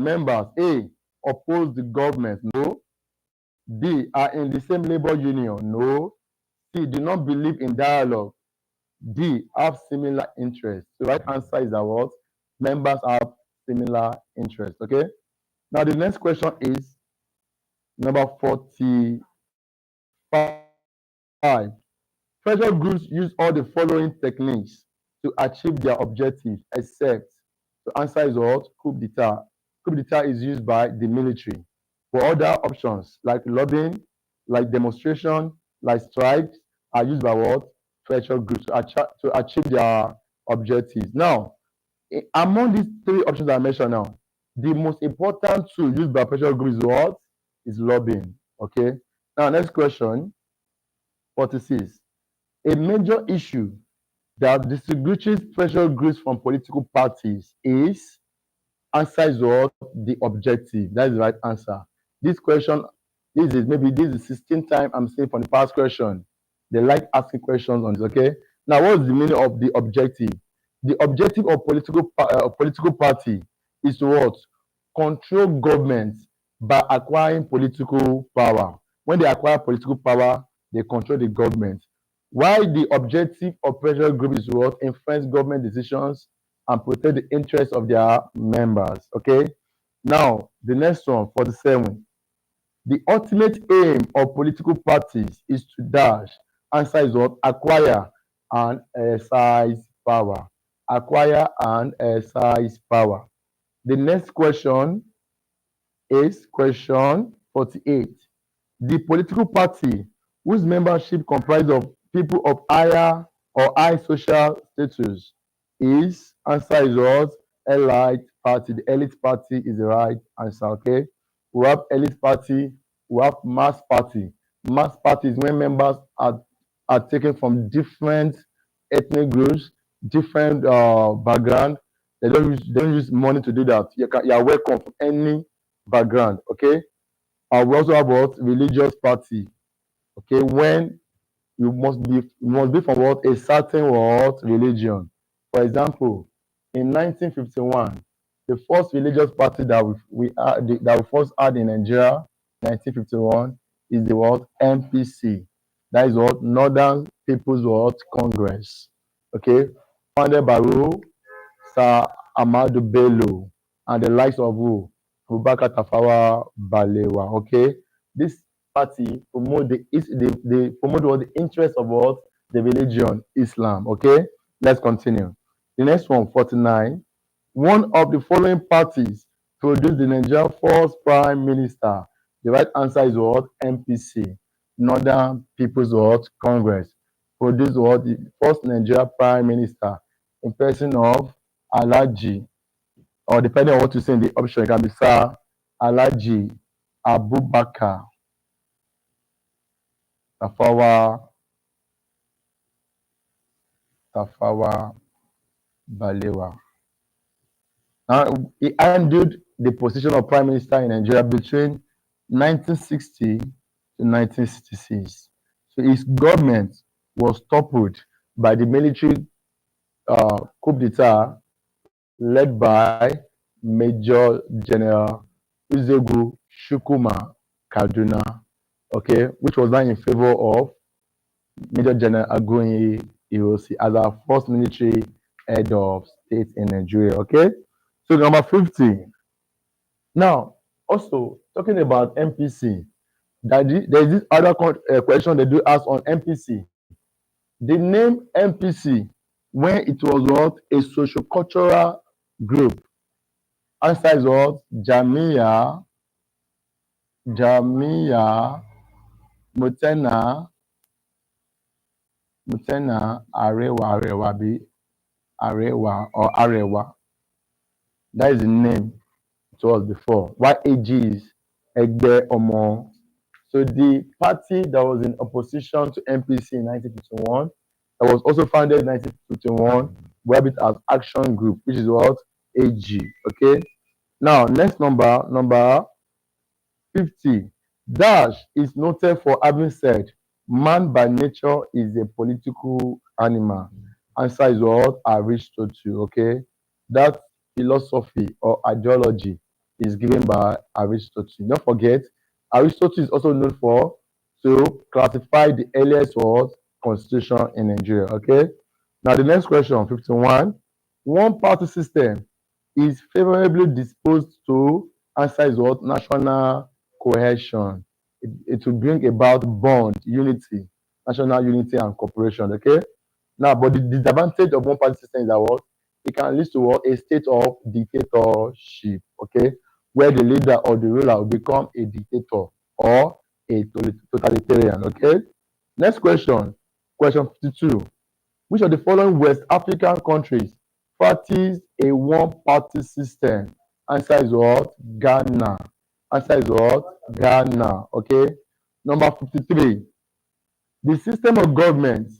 members A. oppose the government? No. B. are in the same labor union? No. C. do not believe in dialogue? D. have similar interests? The right answer is that what? Members have similar interests. Okay. Now the next question is number 45. Pressure groups use all the following techniques to achieve their objectives, except the answer is what? Coup d'etat. Coup d'etat is used by the military. For other options like lobbying, like demonstration, like strikes, are used by what? Pressure groups to achieve their objectives. Now, among these three options I mentioned now, the most important tool used by pressure groups is what? Is lobbying. Okay. Now, next question, 46. A major issue that distinguishes pressure groups from political parties is, answer is what? The objective. That is the right answer. This question, this is the 16th time I'm saying from the past question. They like asking questions on this, okay? Now, what is the meaning of the objective? The objective of political party is to what? Control government by acquiring political power. When they acquire political power, they control the government. While the objective of pressure group is what? Influence government decisions and protect the interests of their members. Okay. Now, the next one, 47. The ultimate aim of political parties is to dash. Answer is what? Acquire and exercise power. Acquire and exercise power. The next question is question 48. The political party whose membership comprises of people of higher or high social status is, answer is what? Elite party. The elite party is the right answer. Okay. We have elite party, we have mass party. Mass party is when members are taken from different ethnic groups, different background. They don't use money to do that. You are welcome from any background. Okay. We also have what? Religious party. Okay, when you must be from what? A certain what? Religion. For example, in 1951, the first religious party that we first had in Nigeria, 1951, is the what? NPC. That is what? Northern People's what? Congress. Okay, founded by who? Sir Ahmadu Bello and the likes of who? Abubakar Tafawa Balewa. Okay, this party promote the promote what? The interest of what? The religion Islam. Okay, let's continue. The next one, 49. One of the following parties produced the Nigerian first prime minister. The right answer is what? NPC, Northern People's what? Congress. Produced what? The first Nigerian prime minister in person of Alhaji, or depending on what you say in the option, it can be Sir Alhaji Abubakar Tafawa Balewa. Now, he handled the position of prime minister in Nigeria between 1960 to 1966. So his government was toppled by the military coup d'etat led by Major General Uzegu Shukuma Kaduna, okay, which was now in favor of Major General Agoye Irosi as our first military head of state in Nigeria. Okay, so number 50. Now, also talking about NPC, there's this other question they do ask on NPC. The name NPC when it was what? A socio-cultural group. Answer is what? Jamia Mutena Arewa or Arewa. That is the name it was before. What AG is Egbe Omo. So the party that was in opposition to NPC in 1951, that was also founded in 1951, we have it as Action Group, which is what? AG. Okay. Now, next number 50. Dash is noted for having said, man by nature is a political animal. Answer is what? Aristotle. Okay. That philosophy or ideology is given by Aristotle. Don't forget, Aristotle is also known for to classify the earliest what constitution in Nigeria. Okay. Now the next question, 51. One party system is favorably disposed to answer is what national cohesion. It will bring about bond, unity, national unity and cooperation. Okay. Now, but the disadvantage of one party system is that what it can lead to what a state of dictatorship. Okay, where the leader or the ruler will become a dictator or a totalitarian. Okay. Next question, question 52. Which of the following West African countries practice a one-party system? Answer is what? Ghana. Answer is what? Ghana. Okay. Number 53. The system of government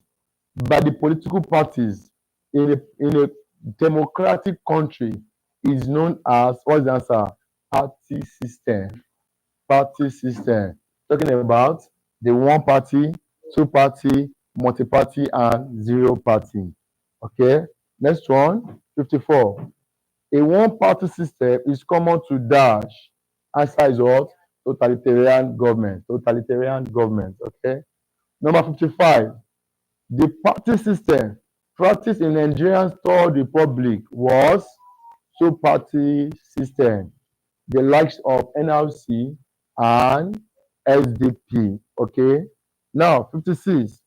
by the political parties in a democratic country is known as what's the answer? Party system. Party system. Talking about the one party, two party, multi-party, and zero party. Okay. Next one, 54. A one-party system is common to dash. Answer is what? Totalitarian government. Totalitarian government. Okay. Number 55. The party system practiced in Nigerian Third Republic was two-party system, the likes of NRC and SDP. Okay. Now, 56.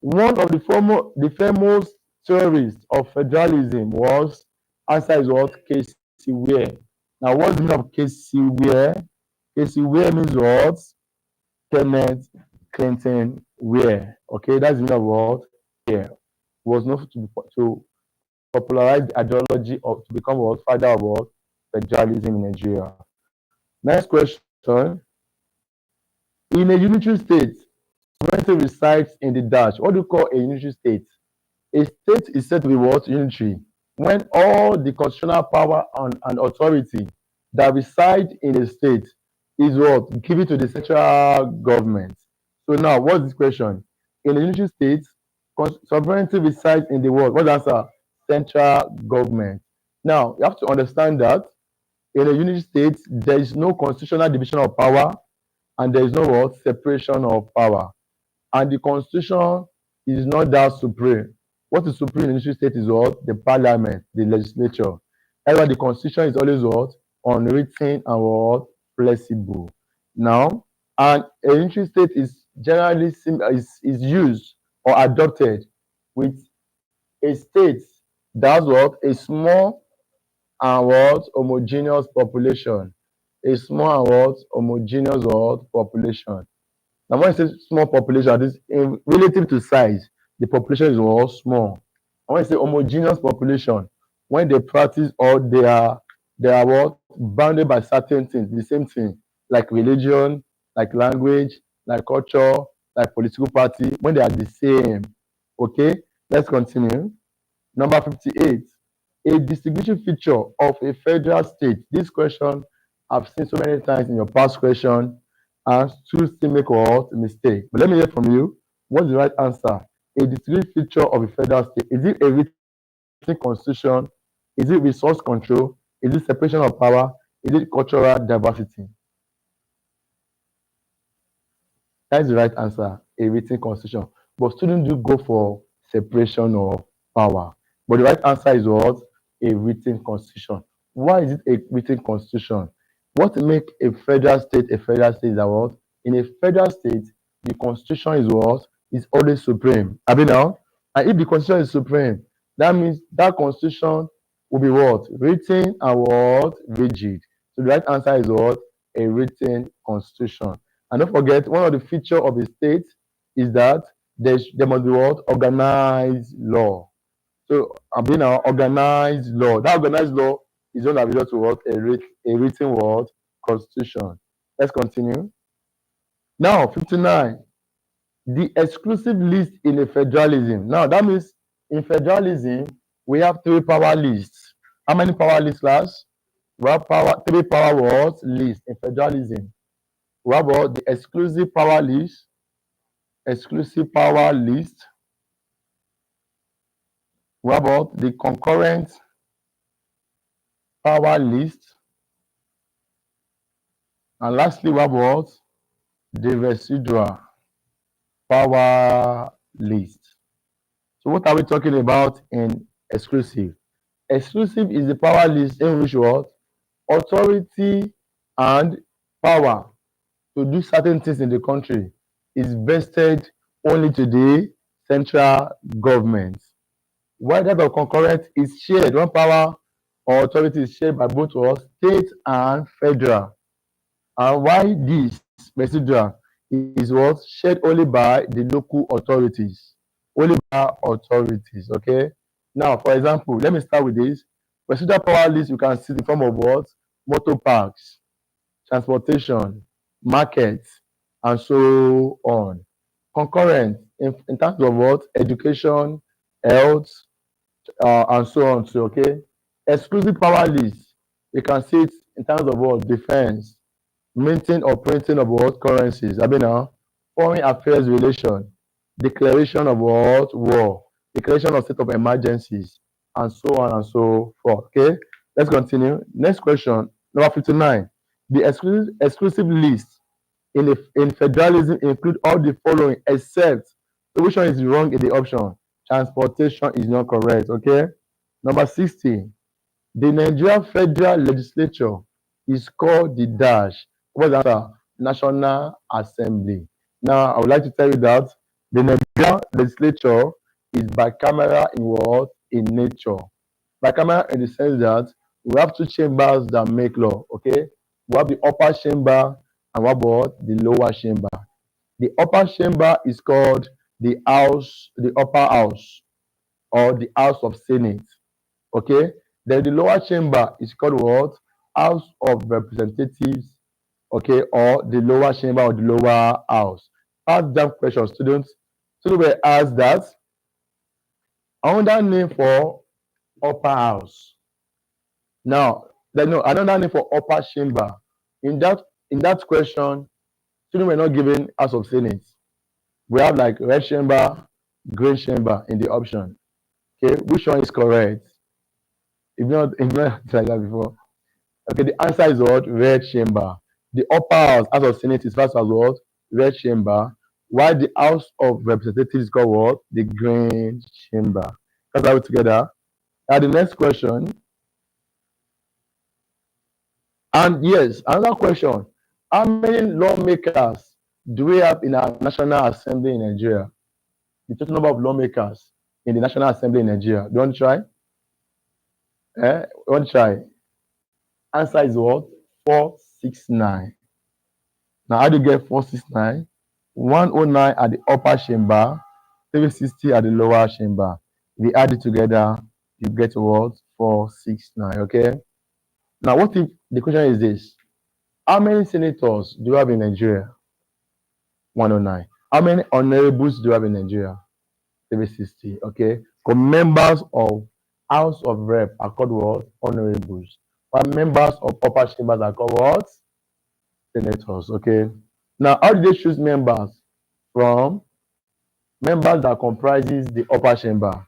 One of the famous theories of federalism was answer is what? Casey Ware. Now, what's the meaning of Casey Ware? Casey Ware means what? Kenneth Clinton Ware. Okay, that's the meaning of what? Yeah, was not to popularize the ideology of to become what father of what federalism in Nigeria. Next question: in a unitary state, sovereignty resides in the dash. What do you call a unitary state? A state is said to be what? Unitary. When all the constitutional power and authority that reside in a state is what? Given to the central government. So now, what's this question? In a unitary state, sovereignty resides in the world. What's the answer? Central government. Now, you have to understand that in a unitary state, there is no constitutional division of power and there is no what? Separation of power. And the constitution is not that supreme. What is supreme in the unitary state is what? The parliament, the legislature. However, the constitution is always what? Unwritten and what? Flexible. Now, and a unitary state is generally is used or adopted with a state that has what? A small and what? Homogeneous population. A small and what? Homogeneous what? Population. Now, when I say small population, this in relative to size, the population is all small. And when I say homogeneous population, when they practice or they are what bounded by certain things, the same thing, like religion, like language, like culture, like political party, when they are the same. Okay, let's continue. Number 58. A distinguishing feature of a federal state. This question I've seen so many times in your past question and still make what mistake. But let me hear from you. What's the right answer? A distinguishing feature of a federal state. Is it a written constitution? Is it resource control? Is it separation of power? Is it cultural diversity? That is the right answer. A written constitution. But students do go for separation of power. But the right answer is what? A written constitution. Why is it a written constitution? What make a federal state a federal state is that what? In a federal state, the constitution is what? Is always supreme. Have you now? And if the constitution is supreme, that means that constitution will be what? Written and what? Rigid. So the right answer is what? A written constitution. And don't forget, one of the features of a state is that there must be what? Organized law. So I'm being an organized law. That organized law is going to result to what? A written word constitution. Let's continue. Now, 59. The exclusive list in a federalism. Now, that means in federalism, we have three power lists. How many power lists, class? We have three power words list in federalism. We have what? The exclusive power list, exclusive power list. We have what? The concurrent power list. And lastly, what about the residual power list? So what are we talking about in exclusive? Exclusive is the power list in which what authority and power to do certain things in the country is vested only to the central government. While that of concurrent is shared, one power or authority is shared by both us, state and federal. And why this residual is what shared only by the local authorities. Only by authorities, okay? Now, for example, let me start with this. Residual power list you can see the form of what? Motor parks, transportation, markets, and so on. Concurrent in terms of what? Education, health, and so on. So, okay. Exclusive power list, you can see it in terms of what? Defense, minting or printing of what? Currencies. I mean, foreign affairs relation, declaration of what? War, declaration of state of emergencies, and so on and so forth. Okay. Let's continue. Next question, number 59. The exclusive list in federalism include all the following except, so which one is wrong in the option? Transportation is not correct. Okay. Number 60. The Nigerian Federal Legislature is called the dash. What's the answer? National Assembly. Now, I would like to tell you that the Nigerian Legislature is bicameral in what? In nature. Bicameral in the sense that we have two chambers that make law. Okay, we have the upper chamber and what about the lower chamber? The upper chamber is called the house, the upper house, or the House of Senate. Okay, then the lower chamber is called what? House of Representatives. Okay, or the lower chamber or the lower house. Ask them questions, students. Students were asked that another name for upper house. Now, they know another name for upper chamber. In that in that question, students were not given House of Senate. We have like red chamber, green chamber in the option. Okay, which one is correct? If not like that before. Okay, the answer is what? Red chamber. The upper house of Senate is first as what? Red chamber. While the House of Representatives is called what? The green chamber. That's how together. Now the next question. And yes, another question. How many lawmakers do we have in our National Assembly in Nigeria? The total number of lawmakers in the National Assembly in Nigeria. Do you want to try? You want to try? Answer is what? 469. Now, how do you get 469? 109 at the upper chamber, 360 at the lower chamber. We add it together, you get what? 469. Okay. Now, what if the question is this? How many senators do you have in Nigeria? 109. How many honorables do you have in Nigeria? 360. Okay. So members of House of Rep are called what? Honorables. While members of upper chambers are called what? Senators. Okay. Now, how do they choose members? From members that comprises the upper chamber.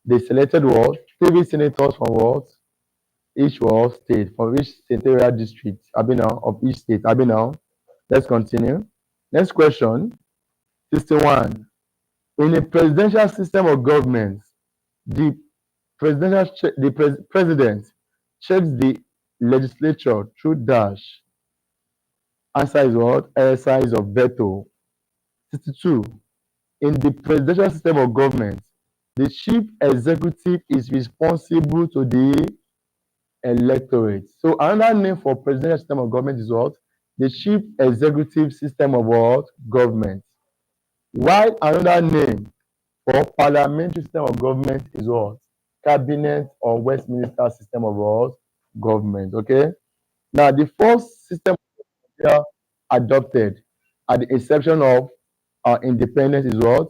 They selected what? Three senators from what? Each was state, from each senatorial district. Abina of each state. Abina. Let's continue. Next question. 61. In a presidential system of government, the president checks the legislature through dash. Answer is what? Exercise of veto. 62. In the presidential system of government, the chief executive is responsible to the electorate. So another name for presidential system of government is what? The chief executive system of what? Government. While another name for parliamentary system of government is what? Cabinet or Westminster system of what? Government. Okay. Now the first system adopted at the inception of our independence is what?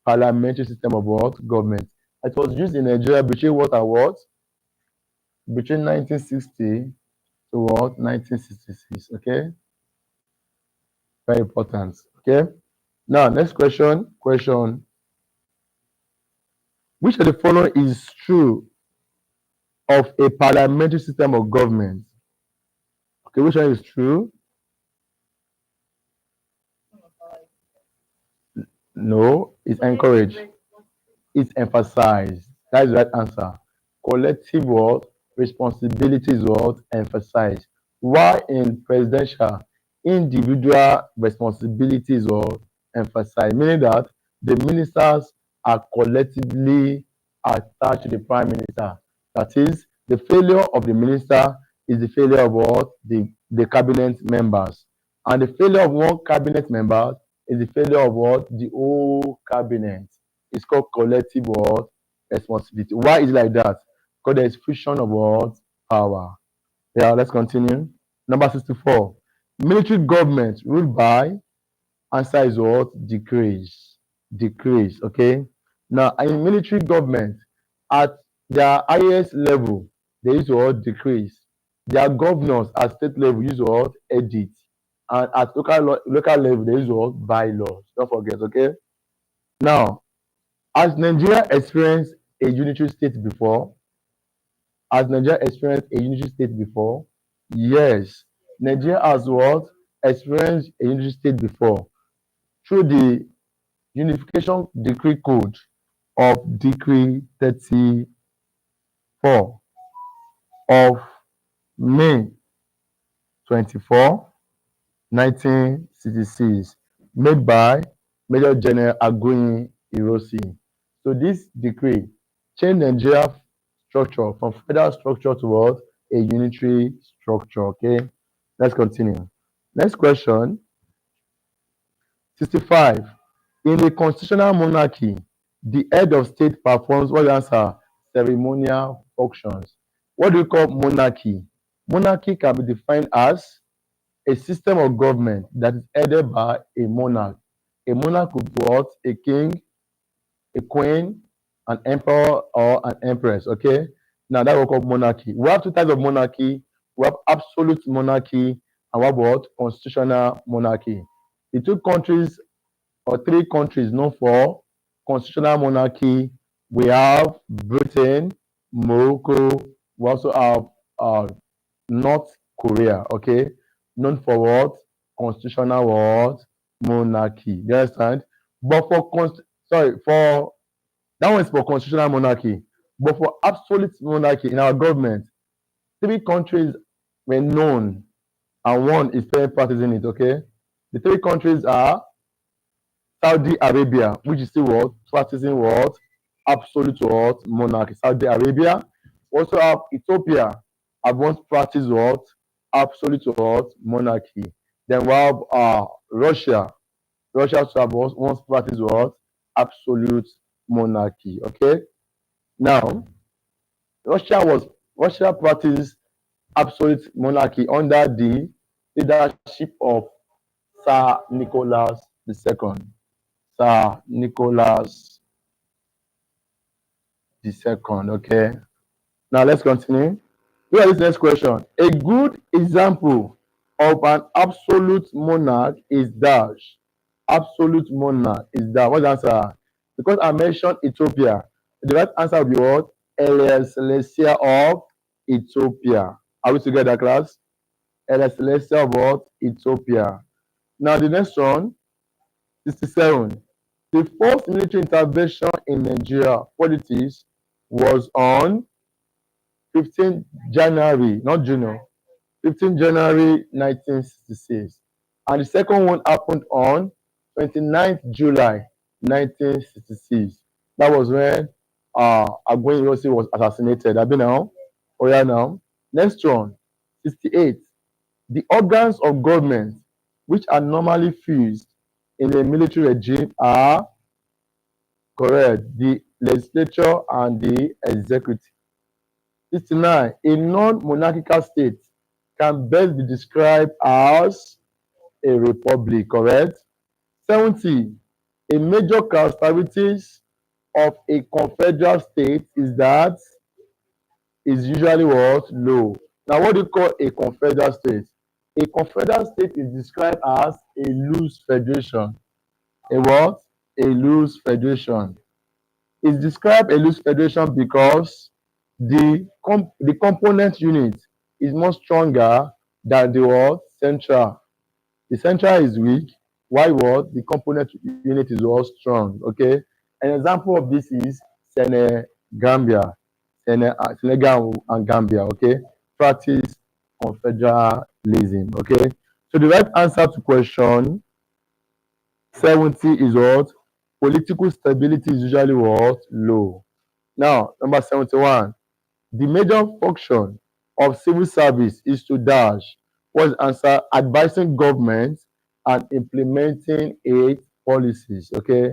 Parliamentary system of what? Government. It was used in Nigeria between what and what? Between 1960 to what? 1966. Okay. Very important. Okay. Now, next question. Question. Which of the following is true of a parliamentary system of government? Okay, which one is true? No, it's encouraged. It's emphasized. That is the right answer. Collective what? Responsibilities what? Emphasized. Why in presidential, individual responsibilities or emphasized, meaning that the ministers are collectively attached to the prime minister. That is, the failure of the minister is the failure of what? The cabinet members. And the failure of one cabinet member is the failure of what? The whole cabinet. It's called collective what? Responsibility. Why is it like that? Because there is fusion of what? Power. Yeah, let's continue. Number 64. Military government ruled by answer is what? Decrease. Decrease. Okay. Now, in military government, at their highest level, they use what? Decrease. Their governors at state level use what? Edit. And at local level, they use what? Bylaws. Don't forget. Okay. Now, has Nigeria experienced a unitary state before? Has Nigeria experienced a unitary state before? Yes. Nigeria has what? Experienced a unitary state before through the Unification Decree Code of Decree 34 of May 24, 1966, made by Major General Agoyin Ironsi. So this decree changed Nigeria structure from federal structure towards a unitary structure. Okay, let's continue. Next question, 65. In a constitutional monarchy, the head of state performs what answer? Ceremonial functions. What do you call monarchy? Monarchy can be defined as a system of government that is headed by a monarch. A monarch could be what? A king, a queen, an emperor, or an empress. Okay. Now that we call monarchy. We have two types of monarchy. We have absolute monarchy and what about constitutional monarchy. The two countries or three countries known for constitutional monarchy. We have Britain, Morocco. We also have North Korea. Okay, known for what? Constitutional what? Monarchy. You understand? But for sorry, for that one is for constitutional monarchy. But for absolute monarchy in our government, three countries were known, and one is still practicing it. Okay, the three countries are Saudi Arabia, which is still what? Practicing what? Absolute what? Monarchy. Saudi Arabia. We also have Ethiopia, have once practiced what? Absolute what? Monarchy. Then we have Russia. Russia also have once practiced what? Absolute monarchy. Okay. Now, Russia practiced absolute monarchy under the leadership of Sir Nicholas II. Sir Nicholas II. Okay. Now let's continue. Look at this next question. A good example of an absolute monarch is dash. Absolute monarch is that. What's the answer? Because I mentioned Ethiopia, the right answer will be what? Haile Selassie of Ethiopia. Are we together, class? Haile Selassie of what? Ethiopia. Now the next one, 67. The first military intervention in Nigeria politics was on 15 January, not June, 15 January 1966. And the second one happened on 29th July 1966. That was when Agoyin Ironsi was assassinated. Abi now? Oh yeah now. Next one, 68. The organs of government which are normally fused in a military regime are correct. The legislature and the executive. 69. A non-monarchical state can best be described as a republic, correct? 70. A major characteristics of a confederal state is that is usually what? Low. Now, what do you call a confederal state? A confederal state is described as a loose federation. A what? A loose federation. It's described a loose federation because the component unit is more stronger than the what? Central. The central is weak Why what? The component unit is all strong. Okay. An example of this is Senegambia, Senegal and Gambia. Okay. Practice confederalism. Okay. So the right answer to question 70 is what? Political stability is usually what? Low. Now, number 71. The major function of civil service is to dash. What's the answer? Advising government and implementing its policies. Okay,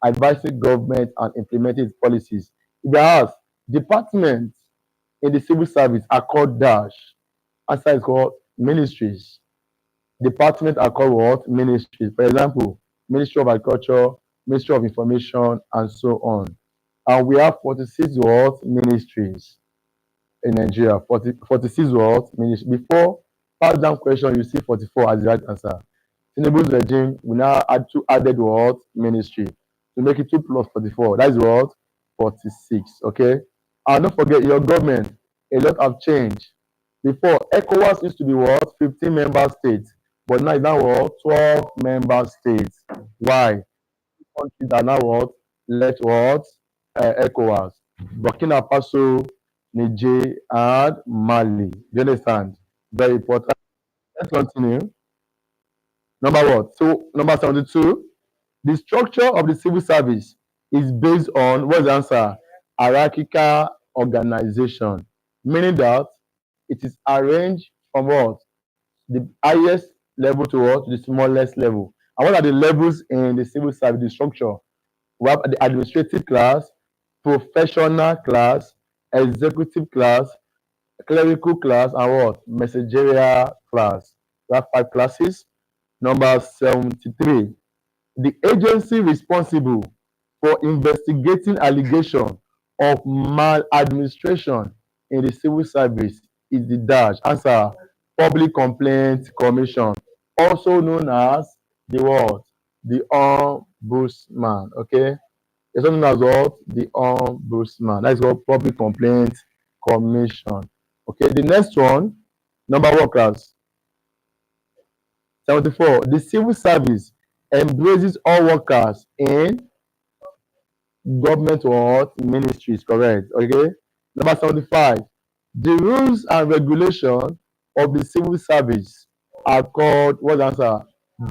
advising government and implementing its policies. If you ask, departments in the civil service are called dash. Answer is called ministries. Departments are called what? Ministries. For example, Ministry of Agriculture, Ministry of Information, and so on. And we have 46 what? Ministries in Nigeria. 46 what? Ministries. Before pass down question, you see 44 as the right answer. Tinubu's regime, we now add two added what? Ministry. To make it 2 plus 44. That is what? 46. Okay? And don't forget, your government, a lot have changed. Before, ECOWAS used to be what? 15 member states. But now it's now what? 12 member states. Why? Countries are now what? Left what? ECOWAS. Burkina Faso, Niger, and Mali. Do you understand? Very important. Let's continue. Number what? So, number 72. The structure of the civil service is based on what's the answer? Hierarchical organization, meaning that it is arranged from what? The highest level to what? To the smallest level. And what are the levels in the civil service? The structure. We have the administrative class, professional class, executive class, clerical class, and what? Managerial class. We have 5 classes. Number 73. The agency responsible for investigating allegation of maladministration in the civil service is the dash. Answer: Public Complaint Commission, also known as the what? The Ombudsman. Okay, it's known as what? The Ombudsman. That's called Public Complaint Commission. Okay, the next one, number one class 74. The civil service embraces all workers in government or ministries, correct? Okay. Number 75. The rules and regulations of the civil service are called, what's the answer?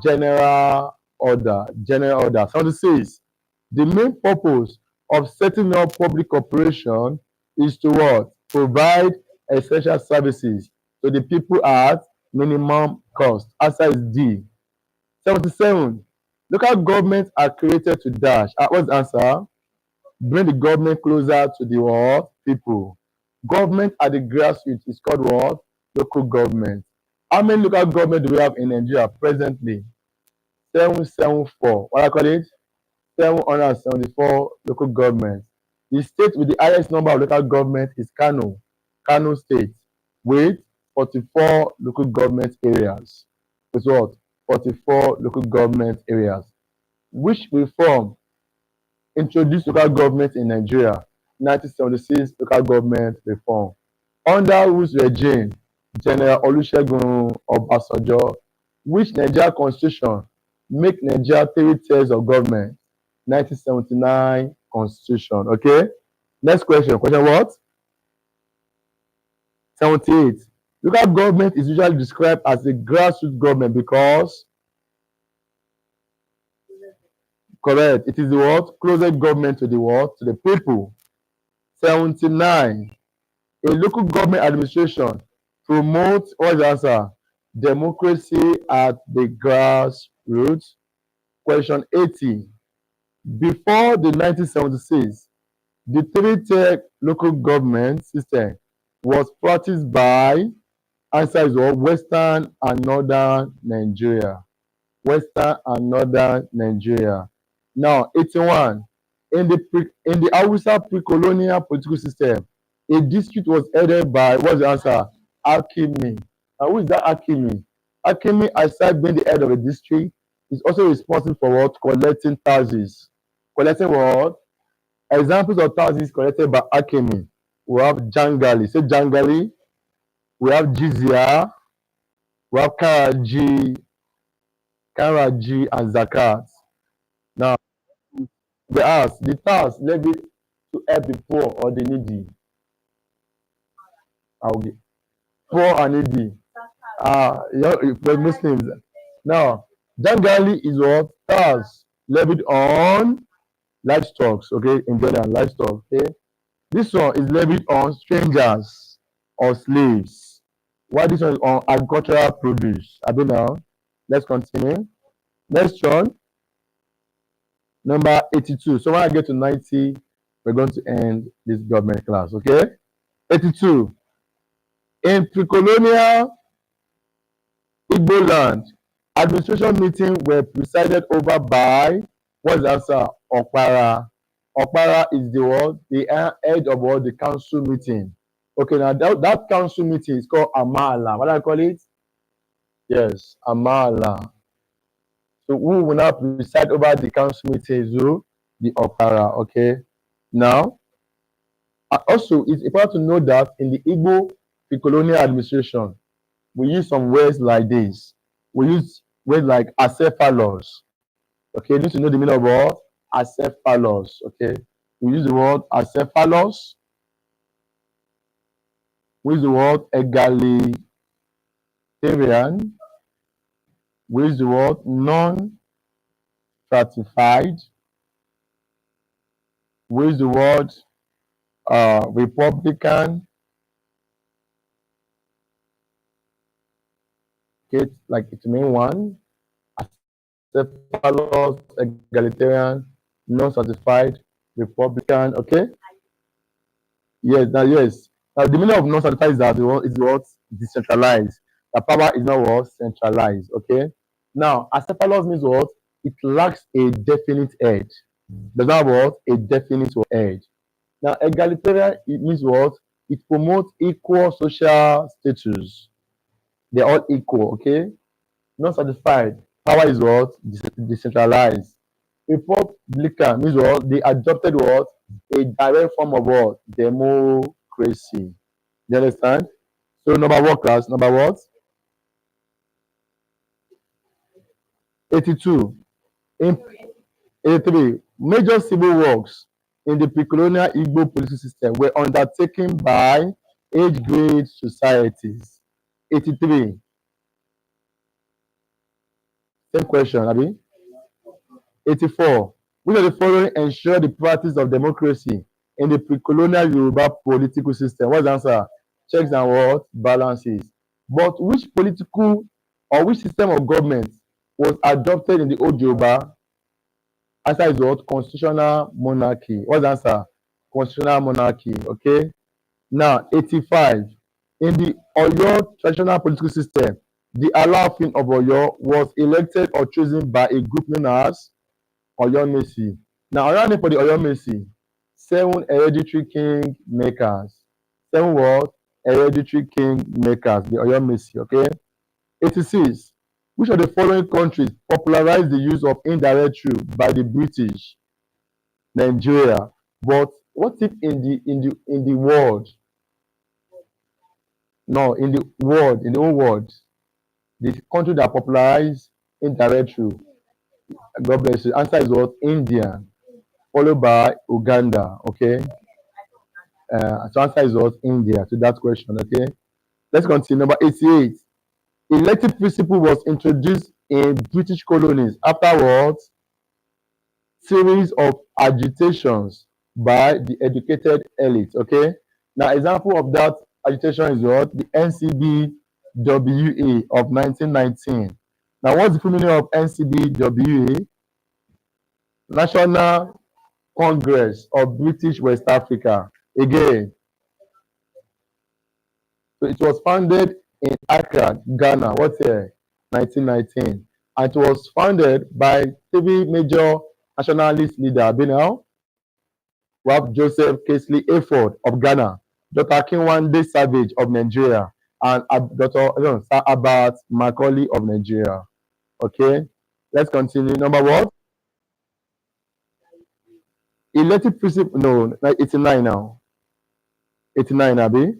General order. General order. 76. The main purpose of setting up public corporation is to what? Provide essential services to the people at minimum cost. Answer is D. 77. Local governments are created to dash. What's the answer? Bring the government closer to the what? People. Government at the grassroots is called what? Local government. How many local government do we have in Nigeria presently? 774. What I call it? 774 local governments. The state with the highest number of local government is Kano. Kano State with 44 local government areas. With what? 44 local government areas. Which reform introduced local government in Nigeria? 1976 local government reform. Under whose regime? General Olusegun Obasanjo. Which Nigeria constitution make Nigeria 3 tiers of government? 1979 constitution. Okay. Next question. Question what? 78. Local government is usually described as a grassroots government because, correct, it is the what? Closest government to the what? To the people. 79. A local government administration promotes, what's the answer? Democracy at the grassroots. Question 80. Before the 1976, the 3 tier local government system was practiced by, answer is what? Western and Northern Nigeria. Western and Northern Nigeria. Now, 81. In the Hausa pre-colonial political system, a district was headed by, what's the answer? Hakimi. Now, who is that Hakimi? Hakimi, aside being the head of a district, is also responsible for what? Collecting taxes. Collecting what? Examples of taxes collected by Hakimi. We have Jangali. Say Jangali. We have Jizya. We have Karaji, and Zakat. Now, they ask the tax levied to help the poor or the needy. Okay. Poor and needy. Yeah, for Muslims. Now, Jangali is what? Tax levied on livestock, okay, in general, livestock, okay. This one is levied on strangers or slaves. While this one is on agricultural produce. I don't know. Let's continue. Next one, number 82. So when I get to 90, we're going to end this government class, okay? 82. In pre-colonial Igbo land, administration meetings were presided over by, what's the answer? Okpara. Okpara is the what? The head of what? The council meeting. Okay, now that council meeting is called Amala. What do I call it? Yes, Amala. So who will now preside over the council meeting is who? The Okpara. Okay. Now, also, it's important to know that in the Igbo pre-colonial administration, we use some words like this. We use words like acephalos. Okay, you need to know the meaning of what? Acephalos. Okay, we use the word acephalos. We use the word egalitarian. We use the word non-stratified. We use the word Republican. Okay, like it's main one. Acephalos, egalitarian, non-certified, Republican. Okay. Yes, now yes. Now the meaning of non-certified is that is what decentralized. The power is not what centralized. Okay. Now, acephalous means what? It lacks a definite edge. Does not have what? A definite edge. Now, egalitarian it means what? It promotes equal social status. They're all equal. Okay. Non-certified power is what? Decentralized. Republican means what? They adopted what? A direct form of what? Democracy. You understand? So number what class? Number what? 82. In 83. Major civil works in the pre-colonial Igbo political system were undertaken by age-grade societies. 83. Same question, Abi. 84. Which of the following ensure the practice of democracy in the pre-colonial Yoruba political system? What's the answer? Checks and what? Balances. But which political or which system of government was adopted in the old Yoruba? Answer is what? Constitutional monarchy. What's the answer? Constitutional monarchy. Okay. Now, 85. In the Oyo traditional political system, the Alaafin of Oyo was elected or chosen by a group known as Oyomesi. Now, another name for the Oyomesi, 7 hereditary king makers. 7 what? Hereditary king makers, the Oyomesi, okay? 86. Which of the following countries popularized the use of indirect rule by the British? Nigeria. But what if in the world? No, in the world, in the whole world, the country that popularized indirect rule. God bless you. Answer is what? India, followed by Uganda. Okay. So answer is what? India to that question. Okay. Let's continue. Number 88. Elective principle was introduced in British colonies afterwards. Series of agitations by the educated elite. Okay. Now, example of that agitation is what? The NCBWA of 1919. Now, what's the full meaning of NCBWA? National Congress of British West Africa. Again, so it was founded in Accra, Ghana. What year? 1919. And it was founded by 3 major nationalist leaders. Now, we have Joseph Kesley Afford of Ghana, Dr. Kinwande Savage of Nigeria, and Sir Abat Macaulay of Nigeria. Okay, let's continue. Number what? Elective principle. No, 89 now. 89, Abi.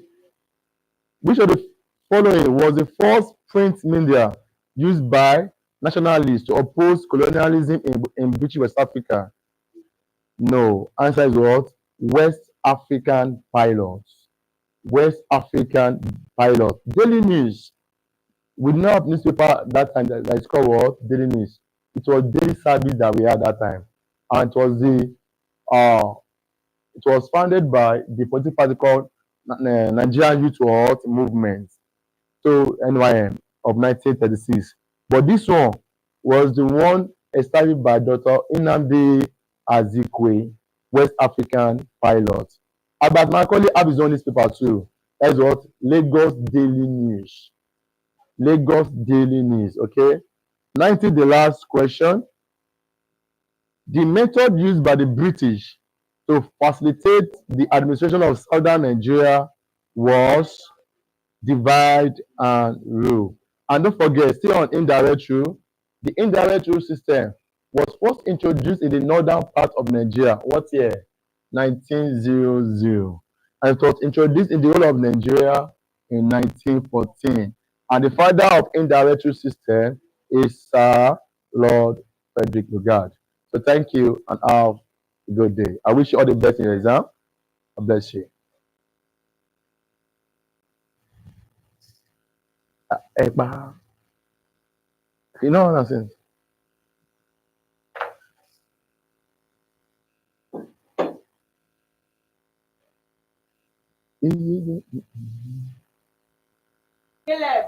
Which of the following was the first print media used by nationalists to oppose colonialism in British West Africa? No. Answer is what? West African pilots. West African pilots. Daily News. We did not have newspaper that time that is called what? Daily News. It was daily service that we had that time. And uh it was founded by the political party called Nigerian Youth What Movement. So NYM of 1936. But this one was the one established by Dr. Nnamdi Azikiwe, West African pilot. Albert Macaulay have his own newspaper too. That's what? Lagos Daily News. Lagos Daily News. Okay. 90, the last question. The method used by the British to facilitate the administration of southern Nigeria was divide and rule. And don't forget, still on indirect rule, the indirect rule system was first introduced in the northern part of Nigeria. What year? 1900. And it was introduced in the whole of Nigeria in 1914. And the father of indirect rule system is Sir Lord Frederick Lugard. So thank you and have a good day. I wish you all the best in your exam. God bless you. You know what I'm saying? Caleb.